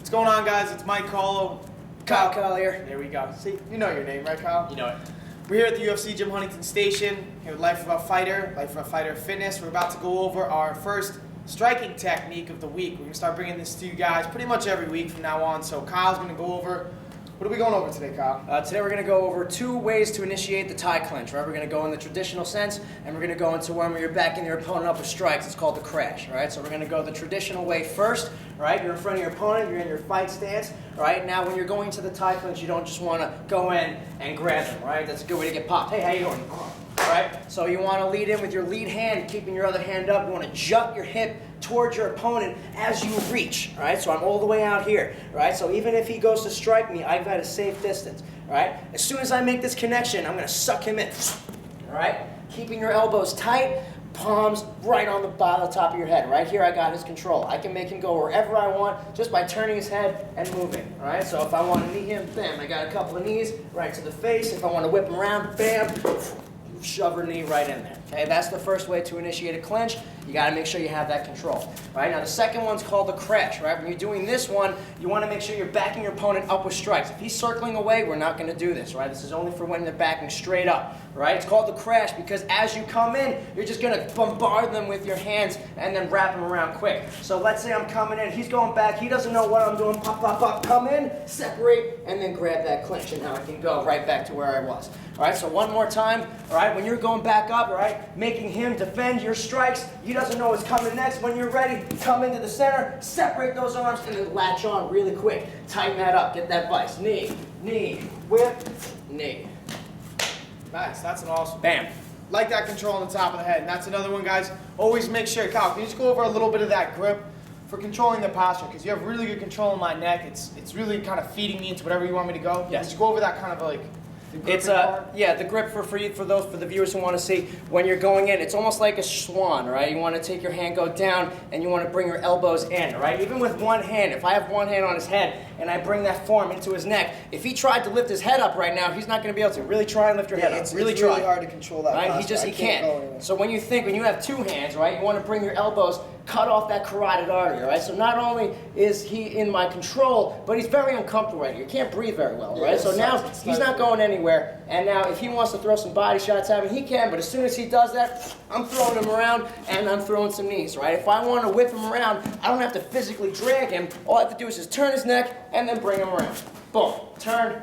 What's going on, guys? It's Mike Colo. Kyle here. There we go. See, you know your name, right, Kyle? You know it. We're here at the UFC Gym Huntington Station, here with Life of a Fighter Fitness. We're about to go over our first striking technique of the week. We're going to start bringing this to you guys pretty much every week from now on. So Kyle's going to go over, what are we going over today, Kyle? Today we're going to go over 2 ways to initiate the Thai clinch, right? We're going to go in the traditional sense, and we're going to go into one where you're backing your opponent up with strikes. It's called the crash, right? So we're going to go the traditional way first, right? You're in front of your opponent, you're in your fight stance, right? Now when you're going to the Thai clinch, you don't just want to go in and grab them, right? That's a good way to get popped. Hey, how you doing? Right? So you want to lead in with your lead hand, keeping your other hand up. You want to jut your hip towards your opponent as you reach, right? So I'm all the way out here, right? So even if he goes to strike me, I've got a safe distance, right? As soon as I make this connection, I'm going to suck him in, all right? Keeping your elbows tight, palms right on the bottom, top of your head. Right here, I got his control. I can make him go wherever I want just by turning his head and moving, all right? So if I want to knee him, bam, I got a couple of knees right to the face. If I want to whip him around, bam, shove her knee right in there. Okay, that's the first way to initiate a clinch. You got to make sure you have that control. Right now, the second one's called the crash. Right, when you're doing this one, you want to make sure you're backing your opponent up with strikes. If he's circling away, we're not going to do this. Right, this is only for when they're backing straight up. Right, it's called the crash because as you come in, you're just going to bombard them with your hands and then wrap them around quick. So let's say I'm coming in, he's going back, he doesn't know what I'm doing. Pop, pop, pop, come in, separate, and then grab that clinch, and now I can go right back to where I was. All right, so one more time. All right, when you're going back up, all right, making him defend your strikes. He doesn't know what's coming next. When you're ready, come into the center, separate those arms, and then latch on really quick. Tighten that up, get that vice. Knee, knee, whip, knee. Nice, that's an awesome. Bam. Like that control on the top of the head. And that's another one, guys. Always make sure, Kyle, can you just go over a little bit of that grip for controlling the posture? Because you have really good control in my neck. It's really kind of feeding me into whatever you want me to go. Yes. Just go over that kind of like. It's the grip for the viewers who want to see when you're going in. It's almost like a swan, right? You want to take your hand, go down, and you want to bring your elbows in, right? Even with one hand, if I have one hand on his head and I bring that form into his neck, if he tried to lift his head up right now, he's not going to be able to. Really try and lift your head up. It's really hard to control that. Right? Posture. He can't. So when you have 2 hands, right? You want to bring your elbows, cut off that carotid artery, right? So not only is he in my control, but he's very uncomfortable right here. You can't breathe very well, right? So now he's not going anywhere. And now if he wants to throw some body shots at me, he can. But as soon as he does that, I'm throwing him around and I'm throwing some knees, right? If I want to whip him around, I don't have to physically drag him. All I have to do is just turn his neck and then bring him around. Boom. Turn,